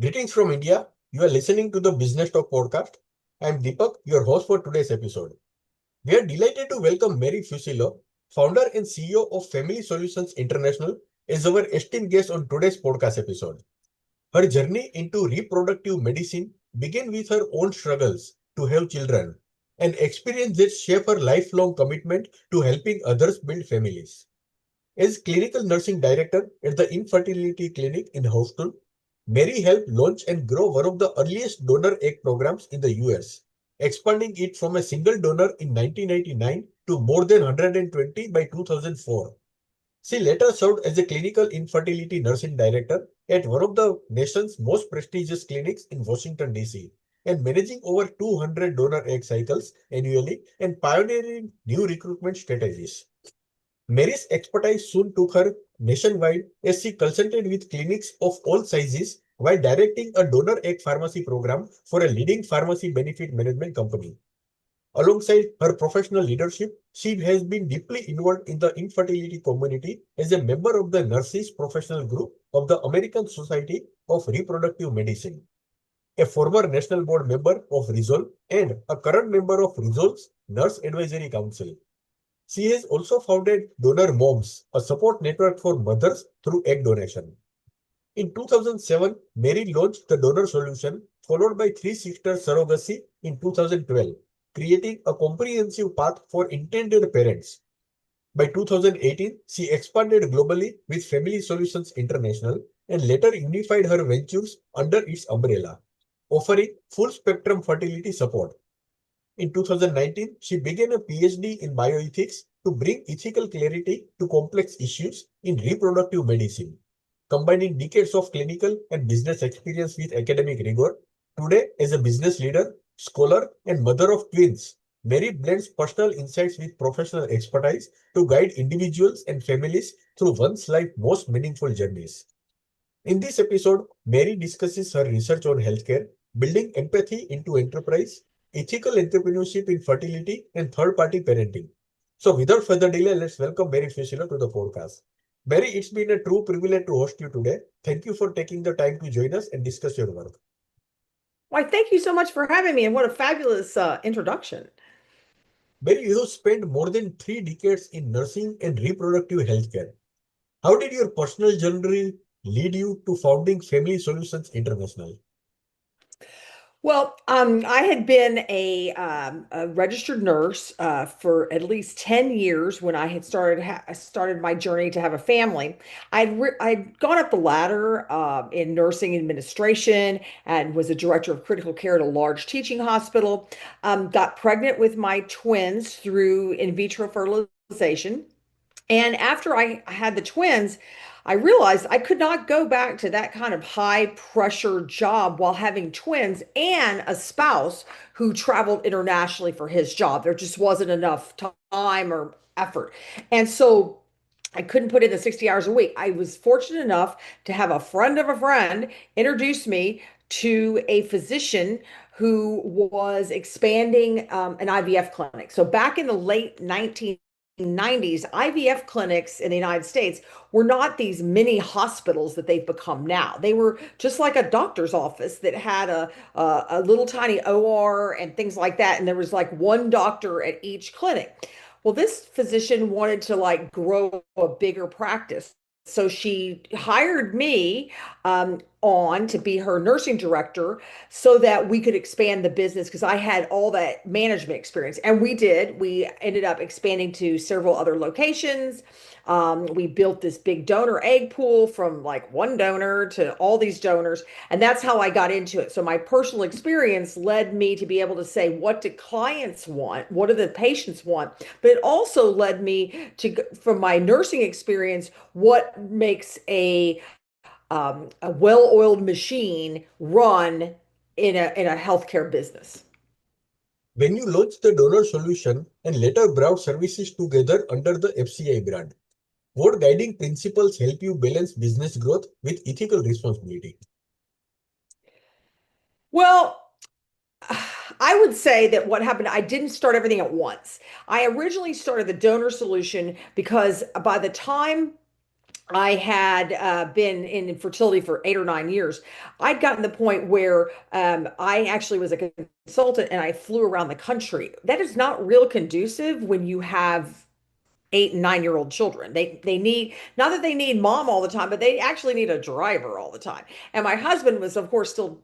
Greetings from India. You are listening to the Business Talk podcast. I am Deepak, your host for today's episode. We are delighted to welcome Mary Fusillo, founder and CEO of Family Solutions International, as our esteemed guest on today's podcast episode. Her journey into reproductive medicine began with her own struggles to have children, an experience that shaped her lifelong commitment to helping others build families. As clinical nursing director at the Infertility Clinic in Houston, Mary helped launch and grow one of the earliest donor egg programs in the US, expanding it from a single donor in 1999 to more than 120 by 2004. She later served as a clinical infertility nursing director at one of the nation's most prestigious clinics in Washington, D.C., and managing over 200 donor egg cycles annually and pioneering new recruitment strategies. Mary's expertise soon took her nationwide as she consulted with clinics of all sizes while directing a donor egg pharmacy program for a leading pharmacy benefit management company. Alongside her professional leadership, she has been deeply involved in the infertility community as a member of the Nurses Professional Group of the American Society of Reproductive Medicine, a former national board member of Resolve, and a current member of Resolve's Nurse Advisory Council. She has also founded Donor Moms, a support network for mothers through egg donation. In 2007, Mary launched the Donor Solution, followed by Three Sisters Surrogacy in 2012, creating a comprehensive path for intended parents. By 2018, she expanded globally with Family Solutions International and later unified her ventures under its umbrella, offering full spectrum fertility support. In 2019, she began a PhD in bioethics to bring ethical clarity to complex issues in reproductive medicine. Combining decades of clinical and business experience with academic rigor, today, as a business leader, scholar, and mother of twins, Mary blends personal insights with professional expertise to guide individuals and families through one's life's most meaningful journeys. In this episode, Mary discusses her research on healthcare, building empathy into enterprise, ethical entrepreneurship in fertility, and third-party parenting. So, without further delay, let's welcome Mary Fusillo to the podcast. Mary, it's been a true privilege to host you today. Thank you for taking the time to join us and discuss your work. Why, thank you so much for having me, and what a fabulous introduction. Mary, you have spent more than 3 decades in nursing and reproductive healthcare. How did your personal journey lead you to founding Family Solutions International? Well, I had been a registered nurse for at least 10 years when I had started my journey to have a family. I'd gone up the ladder in nursing administration and was a director of critical care at a large teaching hospital. Got pregnant with my twins through in vitro fertilization. And after I had the twins, I realized I could not go back to that kind of high pressure job while having twins and a spouse who traveled internationally for his job. There just wasn't enough time or effort. And so I couldn't put in the 60 hours a week. I was fortunate enough to have a friend of a friend introduce me to a physician who was expanding an IVF clinic. So back in the late 1990s, IVF clinics in the United States were not these mini hospitals that they've become now. They were just like a doctor's office that had a little tiny OR and things like that. And there was like one doctor at each clinic. Well, this physician wanted to like grow a bigger practice. So she hired me on to be her nursing director so that we could expand the business because I had all that management experience. And we did. We ended up expanding to several other locations. We built this big donor egg pool from like one donor to all these donors. And that's how I got into it. So my personal experience led me to be able to say, what do clients want? What do the patients want? But it also led me to, from my nursing experience, what makes a well-oiled machine run in a healthcare business. When you launched the donor solution and later brought services together under the FCI brand, what guiding principles help you balance business growth with ethical responsibility? Well, I would say that what happened, I didn't start everything at once. I originally started the donor solution because by the time I had been in fertility for 8 or 9 years. I'd gotten to the point where I actually was a consultant and I flew around the country. That is not real conducive when you have 8 and 9 year old children. They need, not that they need mom all the time, but they actually need a driver all the time. And my husband was, of course, still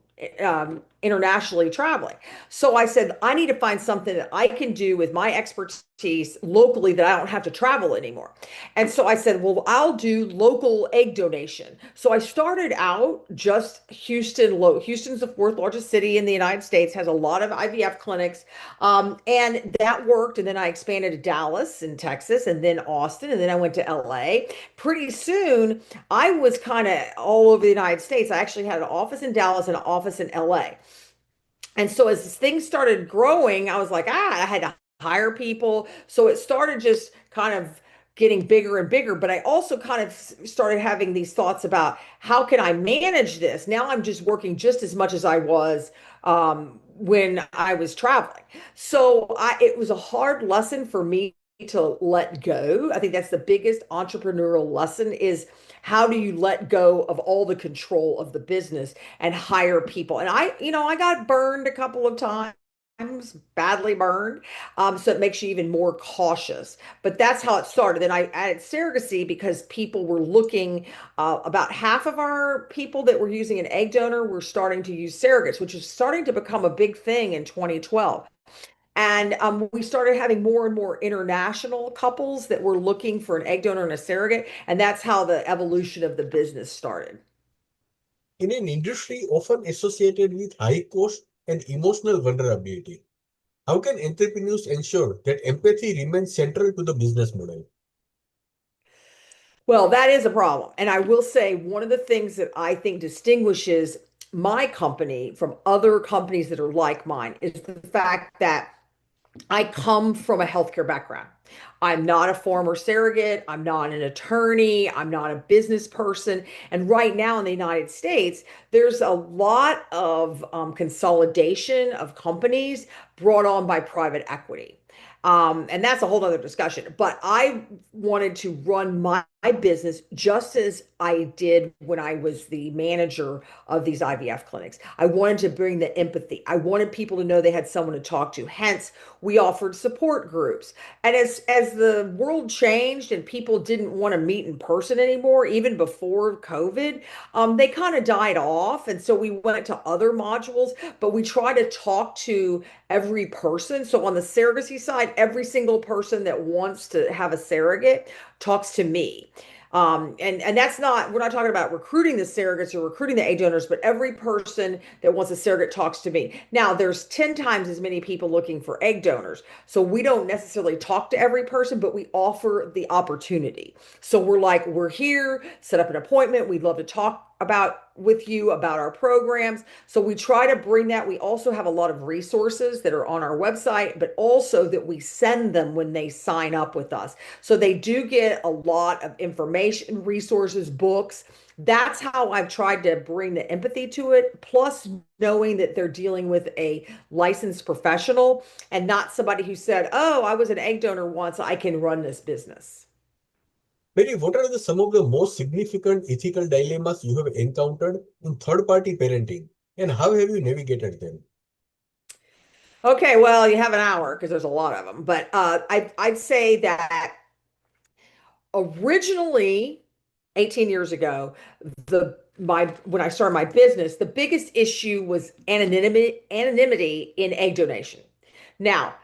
internationally traveling. So I said, I need to find something that I can do with my expertise locally that I don't have to travel anymore. And so I said, well, I'll do local egg donation. So I started out just Houston. Houston's the fourth largest city in the United States, has a lot of IVF clinics. And that worked. And then I expanded to Dallas in Texas and then Austin. And then I went to LA. Pretty soon, I was kind of all over the United States. I actually had an office in Dallas and an office in LA. And so as things started growing, I was like, I had to hire people. So it started just kind of getting bigger and bigger. But I also kind of started having these thoughts about how can I manage this? Now I'm just working just as much as I was when I was traveling. It was a hard lesson for me to let go. I think that's the biggest entrepreneurial lesson is how do you let go of all the control of the business and hire people. And I got burned a couple of times, badly burned. So it makes you even more cautious. But that's how it started. Then I added surrogacy because people were looking, about half of our people that were using an egg donor were starting to use surrogates, which is starting to become a big thing in 2012. And we started having more and more international couples that were looking for an egg donor and a surrogate. And that's how the evolution of the business started. In an industry often associated with high cost and emotional vulnerability, how can entrepreneurs ensure that empathy remains central to the business model? Well, that is a problem. And I will say one of the things that I think distinguishes my company from other companies that are like mine is the fact that I come from a healthcare background. I'm not a former surrogate. I'm not an attorney. I'm not a business person. And right now in the United States, there's a lot of consolidation of companies brought on by private equity. And that's a whole other discussion. But I wanted to run my business just as I did when I was the manager of these IVF clinics. I wanted to bring the empathy. I wanted people to know they had someone to talk to. Hence, we offered support groups. And as the world changed and people didn't want to meet in person anymore, even before COVID, they kind of died off. And so we went to other modules, but we try to talk to every person. So on the surrogacy side, every single person that wants to have a surrogate talks to me. And that's not, we're not talking about recruiting the surrogates or recruiting the egg donors, but every person that wants a surrogate talks to me. Now, there's 10 times as many people looking for egg donors. So we don't necessarily talk to every person, but we offer the opportunity. So we're like, we're here, set up an appointment. We'd love to talk about with you about our programs. So we try to bring that. We also have a lot of resources that are on our website, but also that we send them when they sign up with us. So they do get a lot of information, resources, books. That's how I've tried to bring the empathy to it, plus knowing that they're dealing with a licensed professional and not somebody who said, oh, I was an egg donor once, I can run this business. Mary, what are some of the most significant ethical dilemmas you have encountered in third-party parenting, and how have you navigated them? Okay, well, you have an hour because there's a lot of them, but I'd say that originally 18 years ago, the my when I started my business, the biggest issue was anonymity in egg donation. Now,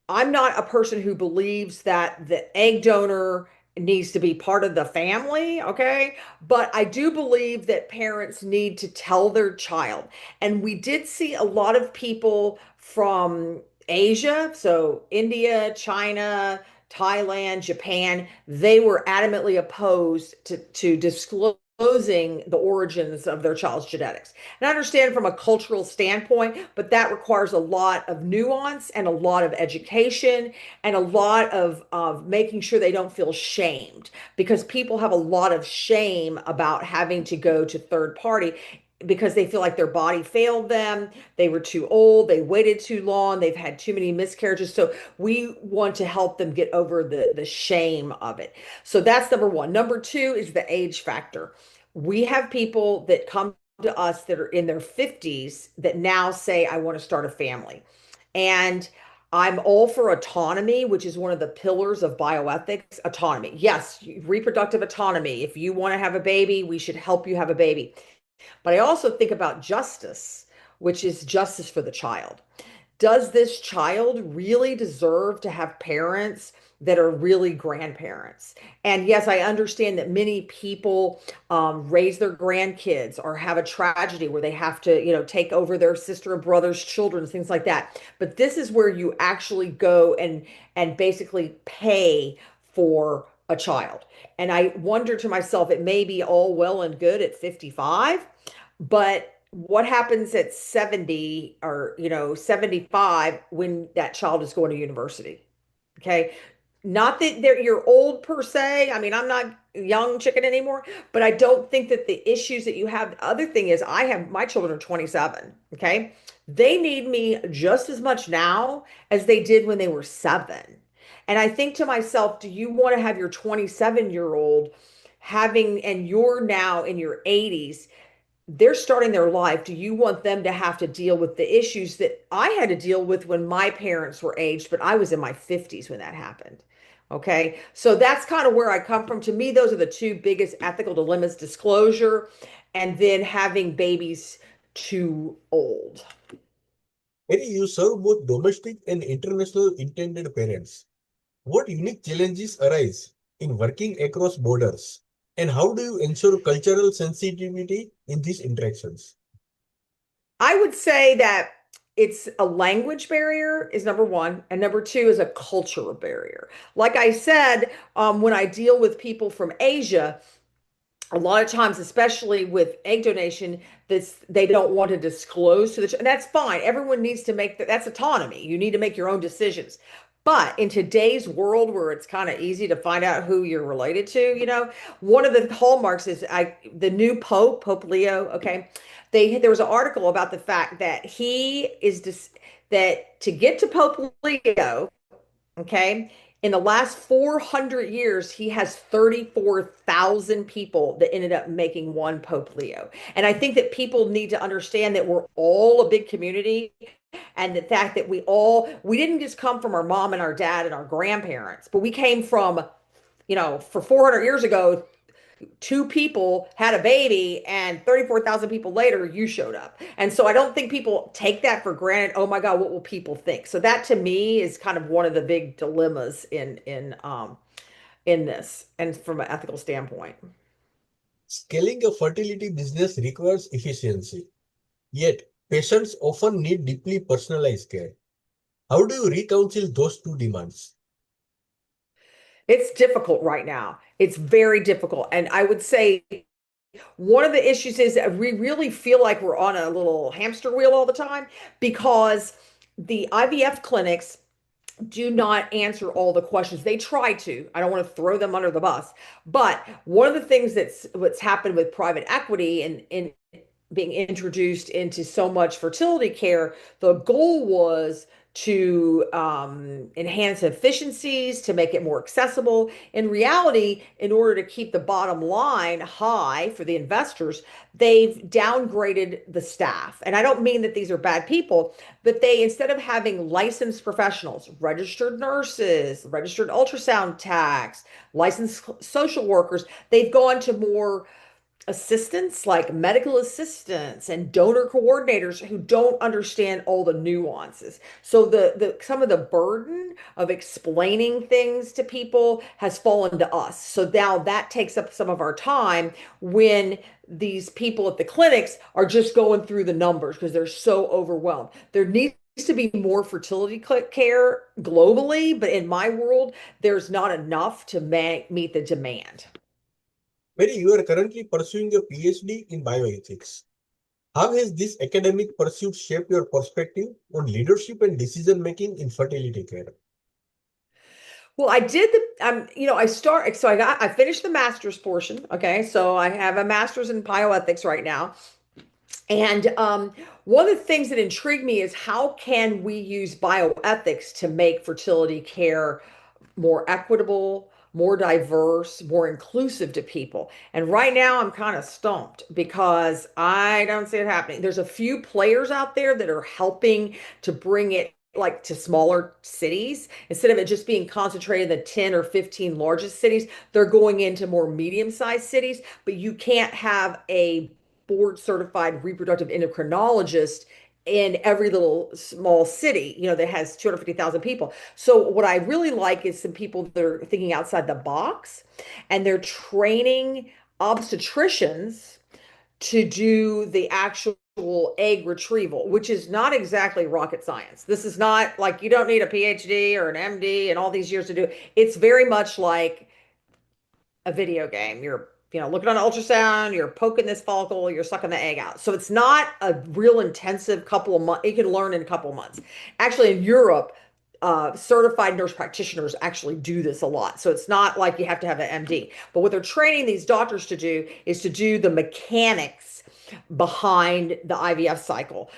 I'm not a person who believes that the egg donor needs to be part of the family, okay? But I do believe that parents need to tell their child. And we did see a lot of people from Asia, so India, China, Thailand, Japan, they were adamantly opposed to disclosing the origins of their child's genetics. And I understand from a cultural standpoint, but that requires a lot of nuance and a lot of education and a lot of making sure they don't feel shamed because people have a lot of shame about having to go to third party. because they feel like their body failed them, they were too old, they waited too long, they've had too many miscarriages. So we want to help them get over the shame of it. So that's number one. Number two is the age factor. We have people that come to us that are in their 50s that now say, I want to start a family. And I'm all for autonomy, which is one of the pillars of bioethics. Autonomy. Yes, reproductive autonomy. If you want to have a baby, we should help you have a baby. But I also think about justice, which is justice for the child. Does this child really deserve to have parents that are really grandparents? And yes, I understand that many people raise their grandkids or have a tragedy where they have to, take over their sister or brother's children, things like that. But this is where you actually go and basically pay for a child. And I wonder to myself, it may be all well and good at 55, but what happens at 70 or 75 when that child is going to university? Okay. Not that you're old per se. I mean, I'm not young chicken anymore, but I don't think that the issues that you have. The other thing is, I have my children are 27. Okay. They need me just as much now as they did when they were 7. And I think to myself, do you want to have your 27-year-old having, and you're now in your 80s, they're starting their life. Do you want them to have to deal with the issues that I had to deal with when my parents were aged, but I was in my 50s when that happened? Okay. So that's kind of where I come from. To me, those are the two biggest ethical dilemmas: disclosure and then having babies too old. Mary, you serve both domestic and international intended parents. What unique challenges arise in working across borders? And how do you ensure cultural sensitivity in these interactions? I would say that it's a language barrier is number one, and number two is a cultural barrier. Like I said, when I deal with people from Asia, a lot of times, especially with egg donation, this they don't want to disclose to and that's fine. Everyone needs to make that's autonomy. You need to make your own decisions. But in today's world where it's kind of easy to find out who you're related to, one of the hallmarks is the new Pope Leo, okay? There was an article about the fact that he is that to get to Pope Leo, okay. In the last 400 years, he has 34,000 people that ended up making one Pope Leo. And I think that people need to understand that we're all a big community, and the fact that we didn't just come from our mom and our dad and our grandparents, but we came from, for 400 years ago, two people had a baby and 34,000 people later you showed up. And so I don't think people take that for granted. Oh my God, what will people think? So that to me is kind of one of the big dilemmas in this and from an ethical standpoint. Scaling a fertility business requires efficiency, yet patients often need deeply personalized care. How do you reconcile those two demands? It's difficult right now. It's very difficult. And I would say one of the issues is that we really feel like we're on a little hamster wheel all the time because the IVF clinics do not answer all the questions. They try to. I don't want to throw them under the bus. But one of the things that's what's happened with private equity and being introduced into so much fertility care, the goal was to enhance efficiencies, to make it more accessible. In reality, in order to keep the bottom line high for the investors, they've downgraded the staff. And I don't mean that these are bad people, but they, instead of having licensed professionals, registered nurses, registered ultrasound techs, licensed social workers, they've gone to more assistants like medical assistants and donor coordinators who don't understand all the nuances. So the some of the burden of explaining things to people has fallen to us. So now that takes up some of our time when these people at the clinics are just going through the numbers because they're so overwhelmed. There needs to be more fertility care globally, but in my world, there's not enough to meet the demand. Mary, you are currently pursuing a PhD in bioethics. How has this academic pursuit shaped your perspective on leadership and decision making in fertility care? Well, I did the I finished the master's portion. Okay. So I have a master's in bioethics right now. And one of the things that intrigued me is how can we use bioethics to make fertility care more equitable, more diverse, more inclusive to people. And right now I'm kind of stumped because I don't see it happening. There's a few players out there that are helping to bring it like to smaller cities instead of it just being concentrated in the 10 or 15 largest cities. They're going into more medium-sized cities, but you can't have a board certified reproductive endocrinologist in every little small city, that has 250,000 people. So what I really like is some people that are thinking outside the box and they're training obstetricians to do the actual egg retrieval, which is not exactly rocket science. This is not like you don't need a PhD or an MD and all these years to do it. It's very much like a video game. You're, looking on an ultrasound, you're poking this follicle, you're sucking the egg out. So it's not a real intensive couple of months. You can learn in a couple of months. Actually, in Europe, certified nurse practitioners actually do this a lot. So it's not like you have to have an MD. But what they're training these doctors to do is to do the mechanics behind the IVF cycle,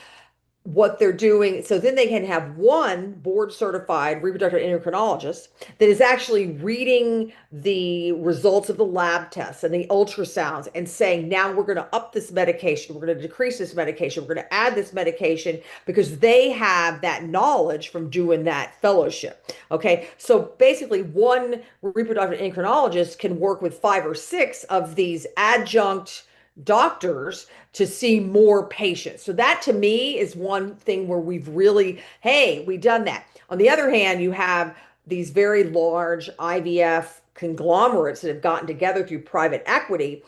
what they're doing. So then they can have one board certified reproductive endocrinologist that is actually reading the results of the lab tests and the ultrasounds and saying, now we're going to up this medication, we're going to decrease this medication, we're going to add this medication, because they have that knowledge from doing that fellowship. Okay. So basically, one reproductive endocrinologist can work with 5 or 6 of these adjunct doctors to see more patients. So that to me is one thing where we've really, hey, we've done that. On the other hand, you have these very large IVF conglomerates that have gotten together through private equity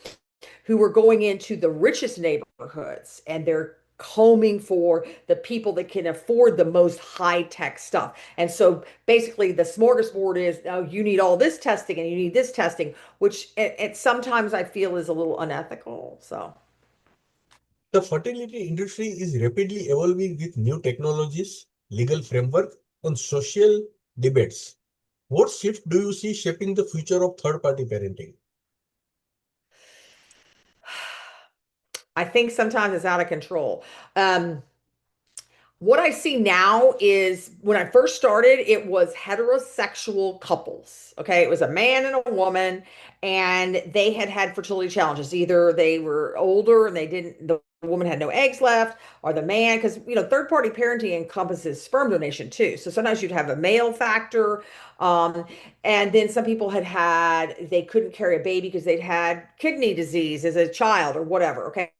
who are going into the richest neighborhoods and they're combing for the people that can afford the most high tech stuff. And so basically the smorgasbord is, oh, you need all this testing and you need this testing, which it sometimes I feel is a little unethical. So The fertility industry is rapidly evolving with new technologies, legal framework, and social debates. What shifts do you see shaping the future of third-party parenting? I think sometimes it's out of control. Um, What I see now is when I first started, it was heterosexual couples. Okay. It was a man and a woman, and they had had fertility challenges. Either they were older and the woman had no eggs left, or the man, because, third party parenting encompasses sperm donation too. So sometimes you'd have a male factor. Um, and then some people they couldn't carry a baby because they'd had kidney disease as a child or whatever. Okay.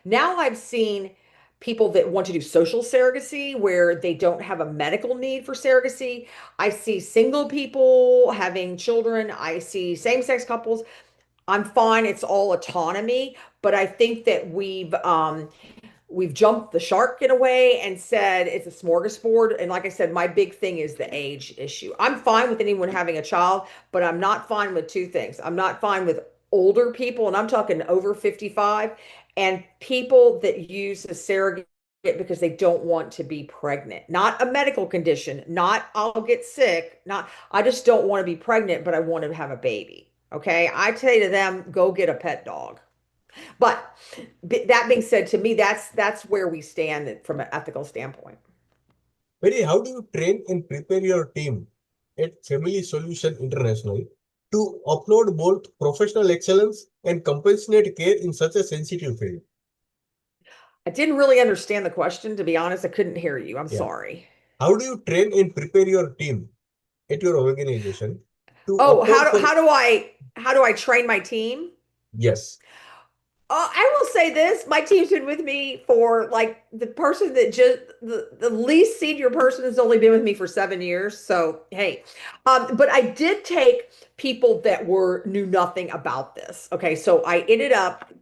Now I've seen people that want to do social surrogacy where they don't have a medical need for surrogacy. I see single people having children. I see same-sex couples. I'm fine. It's all autonomy, but I think that we've jumped the shark in a way and said it's a smorgasbord. And like I said, my big thing is the age issue. I'm fine with anyone having a child, but I'm not fine with two things. I'm not fine with older people, and I'm talking over 55, and people that use a surrogate because they don't want to be pregnant. Not a medical condition, not I'll get sick, not I just don't want to be pregnant, but I want to have a baby. Okay. I say to them, go get a pet dog. But that being said, to me, that's where we stand from an ethical standpoint. Mary, how do you train and prepare your team at Family Solution International to upload both professional excellence and compassionate care in such a sensitive field? I didn't really understand the question, to be honest. I couldn't hear you. I'm Yeah. sorry. How do you train and prepare your team at your organization to Oh, upload for? how do I train my team? Yes. I will say this, my team's been with me for like the person that just the least senior person has only been with me for 7 years. So hey, but I did take people that knew nothing about this. Okay, so I ended up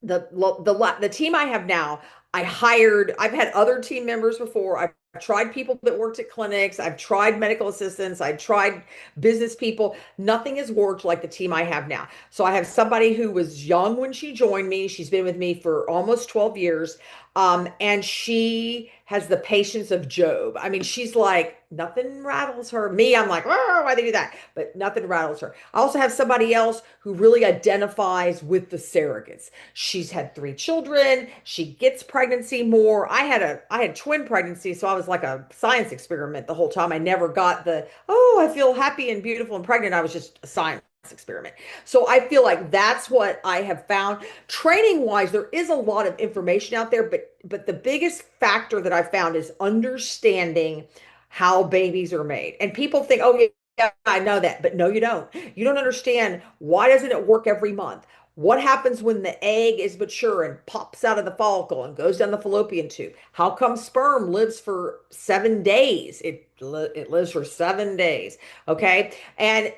the team I have now, I've had other team members before. I've tried people that worked at clinics. I've tried medical assistants. I've tried business people. Nothing has worked like the team I have now. So I have somebody who was young when she joined me. She's been with me for almost 12 years. And she has the patience of Job. I mean, she's like, nothing rattles her. Me, I'm like, oh, why they do that? But nothing rattles her. I also have somebody else who really identifies with the surrogates. She's had 3 children. She gets pregnancy more. I had twin pregnancy, so I was like a science experiment the whole time. I never got the, oh, I feel happy and beautiful and pregnant. I was just a science experiment. So I feel like that's what I have found. Training wise, there is a lot of information out there, but the biggest factor that I found is understanding how babies are made. And people think, oh yeah, I know that, but no, you don't. You don't understand why doesn't it work every month? What happens when the egg is mature and pops out of the follicle and goes down the fallopian tube? How come sperm lives for 7 days? It lives for 7 days. Okay. And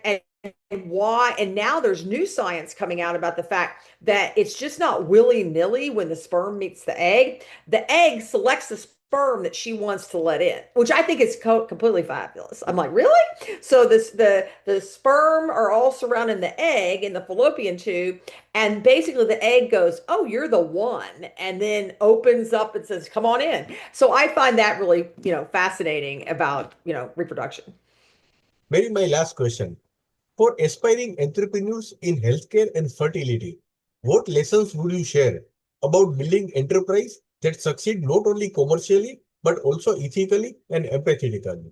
why, and now there's new science coming out about the fact that it's just not willy-nilly when the sperm meets the egg. The egg selects the sperm that she wants to let in, which I think is completely fabulous. I'm like, really? So the sperm are all surrounding the egg in the fallopian tube, and basically the egg goes, oh, you're the one, and then opens up and says, come on in. So I find that really, fascinating about, reproduction. Mary, my last question. For aspiring entrepreneurs in healthcare and fertility, what lessons would you share about building enterprise that succeed not only commercially but also ethically and empathetically?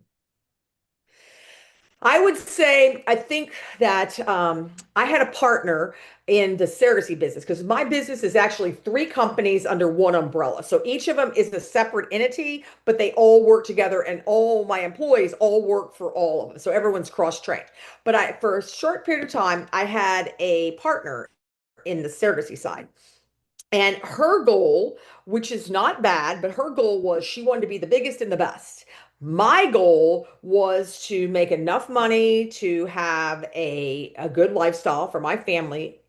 I would say, I think that I had a partner in the surrogacy business because my business is actually 3 companies under one umbrella. So each of them is a separate entity, but they all work together, and all my employees all work for all of them. So everyone's cross-trained. But for a short period of time, I had a partner in the surrogacy side. And her goal, which is not bad, but her goal was she wanted to be the biggest and the best. My goal was to make enough money to have a good lifestyle for my family,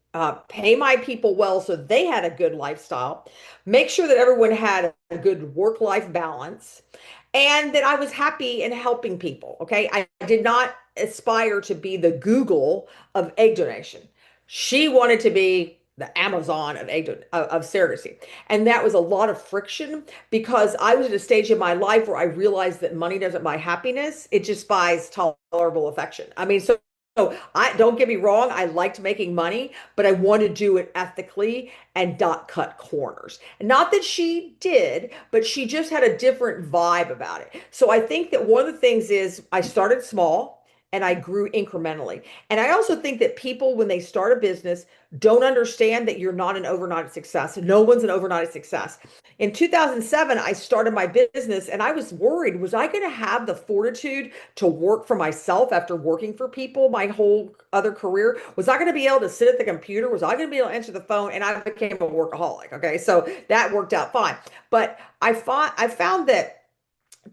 pay my people well so they had a good lifestyle, make sure that everyone had a good work-life balance, and that I was happy in helping people. Okay. I did not aspire to be the Google of egg donation. She wanted to be the Amazon of of surrogacy. And that was a lot of friction because I was at a stage in my life where I realized that money doesn't buy happiness. It just buys tolerable affection. I mean, so I don't get me wrong, I liked making money, but I wanted to do it ethically and not cut corners. Not that she did, but she just had a different vibe about it. So I think that one of the things is I started small and I grew incrementally. And I also think that people, when they start a business, don't understand that you're not an overnight success. No one's an overnight success. In 2007, I started my business and I was worried, was I going to have the fortitude to work for myself after working for people my whole other career? Was I going to be able to sit at the computer? Was I going to be able to answer the phone? And I became a workaholic. Okay. So that worked out fine. But I found that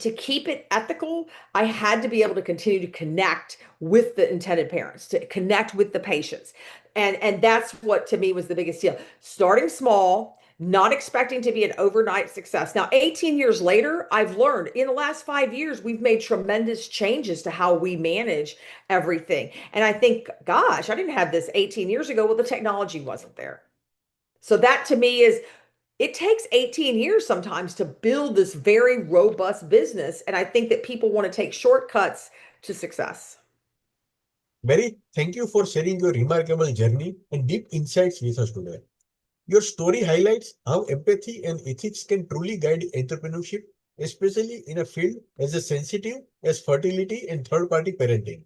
to keep it ethical, I had to be able to continue to connect with the intended parents, to connect with the patients. And that's what to me was the biggest deal. Starting small, not expecting to be an overnight success. Now, 18 years later, I've learned in the last 5 years, we've made tremendous changes to how we manage everything. And I think, gosh, I didn't have this 18 years ago. Well, the technology wasn't there. So that to me is, it takes 18 years sometimes to build this very robust business. And I think that people want to take shortcuts to success. Mary, thank you for sharing your remarkable journey and deep insights with us today. Your story highlights how empathy and ethics can truly guide entrepreneurship, especially in a field as sensitive as fertility and third-party parenting.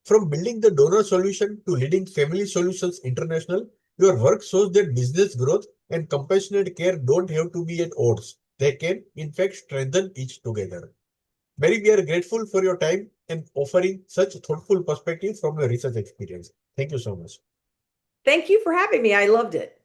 From building the donor solution to leading Family Solutions International, your work shows that business growth and compassionate care don't have to be at odds. They can, in fact, strengthen each together. Mary, we are grateful for your time and offering such thoughtful perspective from your research experience. Thank you so much. Thank you for having me. I loved it.